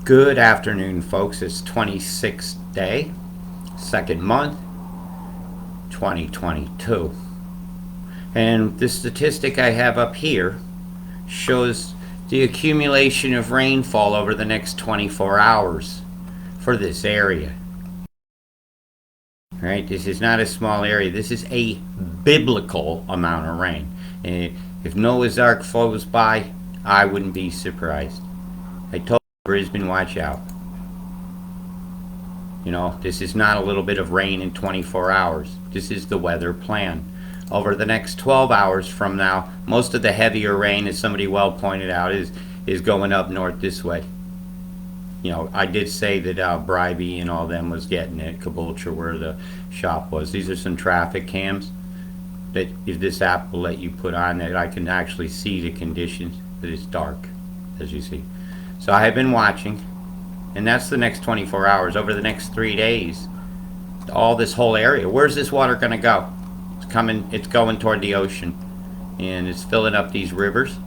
Good afternoon, folks. It's 26th day, second month, 2022. And the statistic I have up here shows the accumulation of rainfall over the next 24 hours for this area. Right? This is not a small area. This is a biblical amount of rain. And if Noah's Ark flows by, I wouldn't be surprised. I told Brisbane, watch out. You know, this is not a little bit of rain in 24 hours. This is the weather plan. Over the next 12 hours from now, most of the heavier rain, as somebody well pointed out, is going up north this way. You know, I did say that Bribey and all them was getting it, Caboolture, where the shop was. These are some traffic cams that if this app will let you put on, that I can actually see the conditions. That it's dark, as you see. So I have been watching, and that's the next 24 hours. Over the next 3 days, all this whole area. Where's this water going to go? It's going toward the ocean, and it's filling up these rivers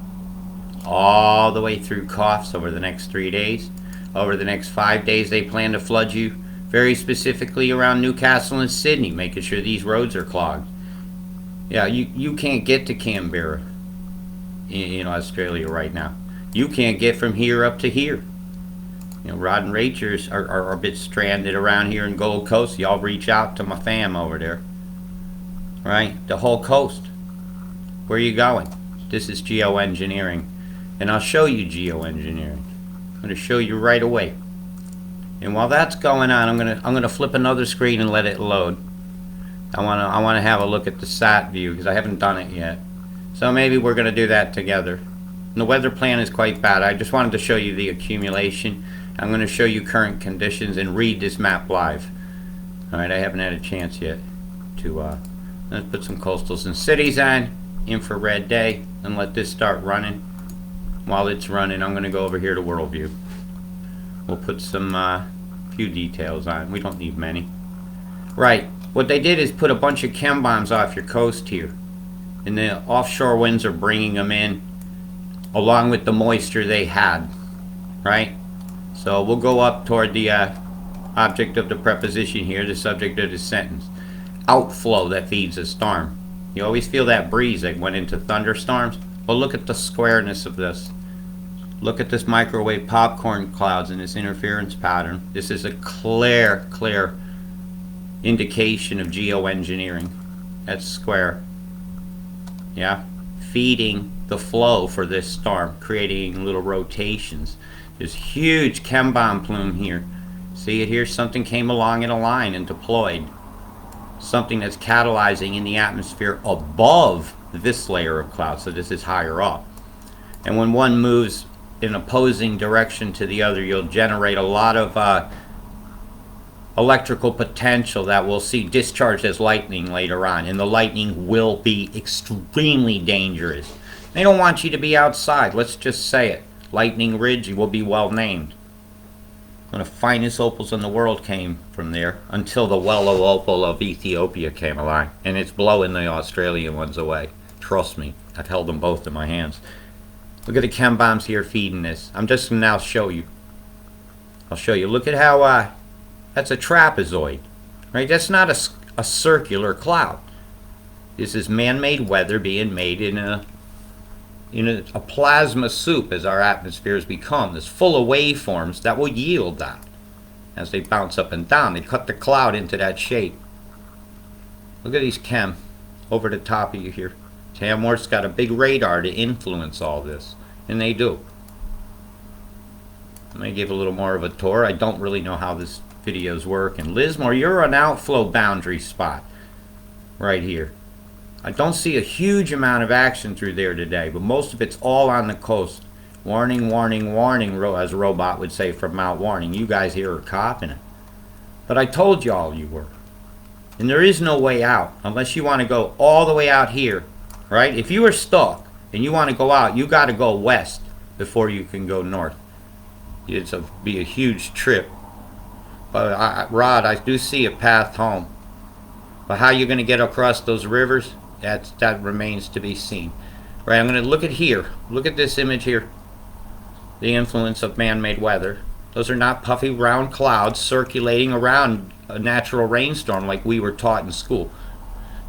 all the way through Coffs over the next 3 days. Over the next 5 days, they plan to flood you very specifically around Newcastle and Sydney, making sure these roads are clogged. Yeah, you can't get to Canberra in Australia right now. You can't get from here up to here. You know, Rod and Rachers are a bit stranded around here in Gold Coast. Y'all reach out to my fam over there. Right? The whole coast. Where are you going? This is geoengineering. And I'll show you geoengineering. I'm going to show you right away. And while that's going on, I'm going to flip another screen and let it load. I want to have a look at the sat view because I haven't done it yet. So maybe we're going to do that together. And the weather plan is quite bad. I just wanted to show you the accumulation. I'm going to show you current conditions and read this map live. Alright, I haven't had a chance yet to let's put some coastals and cities on, infrared day, and let this start running. While it's running, I'm going to go over here to Worldview. We'll put some few details on. We don't need many. Right, what they did is put a bunch of chem bombs off your coast here. And the offshore winds are bringing them in along with the moisture they had. Right? So we'll go up toward the object of the preposition here, the subject of the sentence. Outflow that feeds a storm. You always feel that breeze that went into thunderstorms. Well, look at the squareness of this. Look at this microwave popcorn clouds and this interference pattern. This is a clear indication of geoengineering. That's square. Yeah? Feeding the flow for this storm, creating little rotations. There's huge chem bomb plume here. See it here? Something came along in a line and deployed. Something that's catalyzing in the atmosphere above this layer of cloud. So this is higher up. And when one moves in opposing direction to the other, you'll generate a lot of electrical potential that we'll see discharged as lightning later on. And the lightning will be extremely dangerous. They don't want you to be outside. Let's just say it. Lightning Ridge will be well named. One of the finest opals in the world came from there until the Wellow opal of Ethiopia came along. And it's blowing the Australian ones away. Trust me, I've held them both in my hands. Look at the chem bombs here feeding this. I'm just going to now show you. I'll show you. Look at how that's a trapezoid. Right? That's not a circular cloud. This is man-made weather being made in a plasma soup as our atmosphere has become. There's full of waveforms that will yield that as they bounce up and down. They cut the cloud into that shape. Look at these chem over the top of you here. Tamworth's got a big radar to influence all this, and they do. I'm going to give a little more of a tour. I don't really know how this videos work. And Lismore, you're an outflow boundary spot right here. I don't see a huge amount of action through there today, but most of it's all on the coast. Warning, warning, warning, as a robot would say from Mount Warning. You guys here are copping it. But I told you all you were. And there is no way out unless you want to go all the way out here. Right? If you are stuck and you want to go out, you got to go west before you can go north. It's be a huge trip. But Rod, I do see a path home. But how you're going to get across those rivers, that remains to be seen. Right, I'm going to look at here. Look at this image here. The influence of man-made weather. Those are not puffy round clouds circulating around a natural rainstorm like we were taught in school.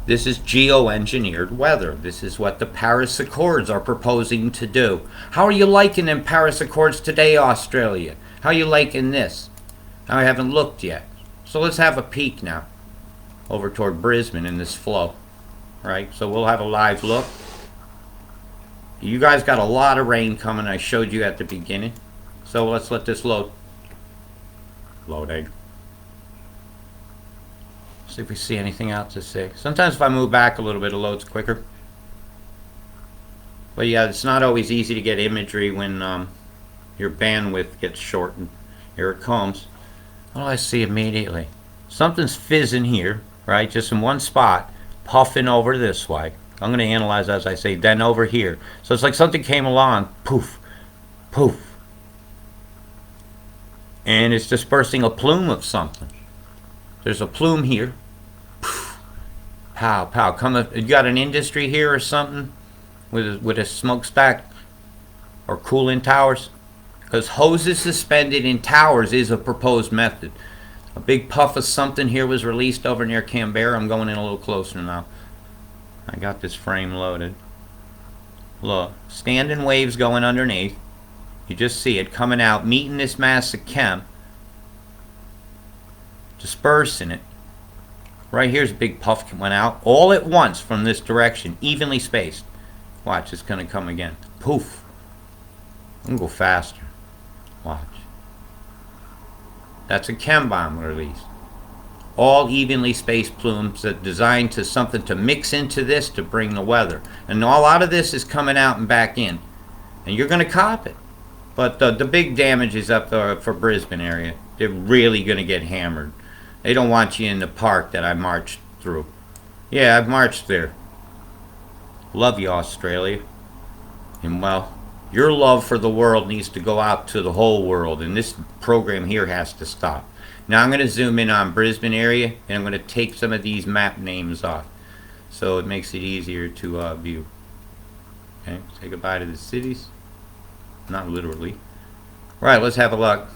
This is geoengineered weather. This is what the Paris Accords are proposing to do. How are you liking them Paris Accords today, Australia? How are you liking this? I haven't looked yet. So let's have a peek now over toward Brisbane in this flow. Right? So we'll have a live look. You guys got a lot of rain coming. I showed you at the beginning. So let's let this load. Loading. See if we see anything out to see. Sometimes if I move back a little bit, it loads quicker. But yeah, it's not always easy to get imagery when your bandwidth gets shortened. Here it comes. What do I see immediately? Something's fizzing here, right? Just in one spot, puffing over this way. I'm going to analyze as I say, then over here. So it's like something came along, poof, poof. And it's dispersing a plume of something. There's a plume here. Poof, pow, pow. You got an industry here or something with a smokestack or cooling towers? Because hoses suspended in towers is a proposed method. A big puff of something here was released over near Canberra. I'm going in a little closer now. I got this frame loaded. Look, standing waves going underneath. You just see it coming out, meeting this mass of chem, dispersing it. Right here's a big puff went out all at once from this direction, evenly spaced. Watch, it's going to come again. Poof. I'm going to go faster. Watch. That's a chem bomb release. All evenly spaced plumes that designed to something to mix into this to bring the weather. And a lot of this is coming out and back in. And you're going to cop it. But the big damage is up for Brisbane area. They're really going to get hammered. They don't want you in the park that I marched through. Yeah, I've marched there. Love you, Australia. And well, your love for the world needs to go out to the whole world. And this program here has to stop. Now I'm going to zoom in on Brisbane area. And I'm going to take some of these map names off. So it makes it easier to view. Okay, say goodbye to the cities. Not literally. Right, let's have a look.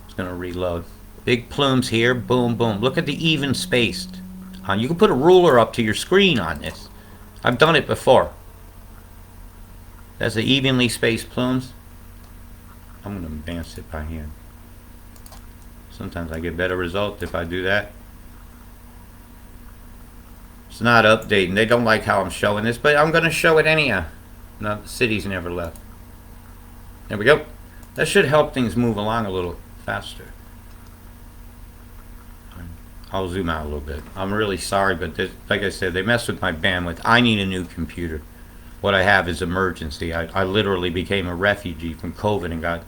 It's going to reload. Big plumes here. Boom, boom. Look at the even spaced. You can put a ruler up to your screen on this. I've done it before. That's the evenly spaced plumes. I'm going to advance it by hand. Sometimes I get better results if I do that. It's not updating. They don't like how I'm showing this, but I'm going to show it anyhow. No, the city's never left. There we go. That should help things move along a little faster. I'll zoom out a little bit. I'm really sorry, but like I said, they messed with my bandwidth. I need a new computer. What I have is emergency. I literally became a refugee from COVID and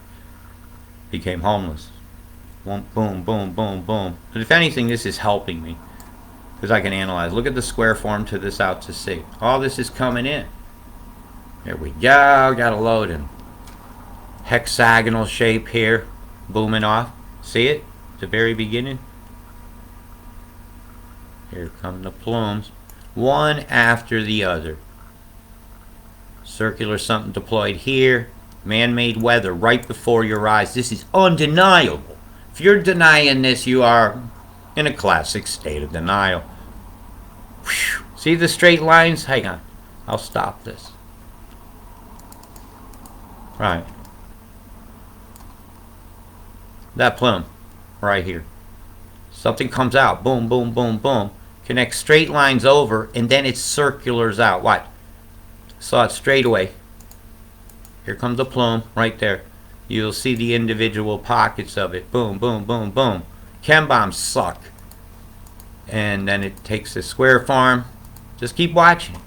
became homeless. Boom, boom, boom, boom, boom. But if anything, this is helping me because I can analyze. Look at the square form to this out to sea. All this is coming in. There we go. Got a load in. Hexagonal shape here. Booming off. See it? At the very beginning. Here come the plumes. One after the other. Circular something deployed here. Man-made weather right before your eyes. This is undeniable. If you're denying this, you are in a classic state of denial. Whew. See the straight lines? Hang on. I'll stop this. Right. That plume. Right here. Something comes out. Boom, boom, boom, boom. Connects straight lines over, and then it circulars out. What? Saw it straight away. Here comes the plume. Right there. You'll see the individual pockets of it. Boom, boom, boom, boom. Chem bombs suck. And then it takes the square form. Just keep watching.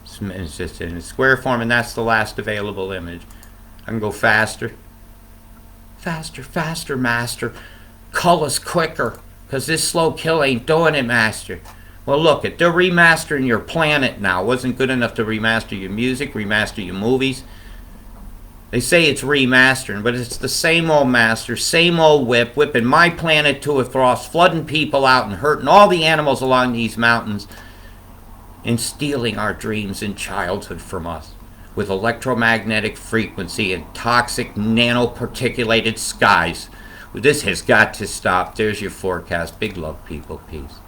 It's just in a square form, and that's the last available image. I can go faster. Faster, faster, master. Cull us quicker, because this slow kill ain't doing it, master. Well, look, they're remastering your planet now. It wasn't good enough to remaster your music, remaster your movies. They say it's remastering, but it's the same old master, same old whipping my planet to a frost, flooding people out and hurting all the animals along these mountains, and stealing our dreams and childhood from us. with electromagnetic frequency and toxic nanoparticulated skies. This has got to stop. There's your forecast. Big love, people. Peace.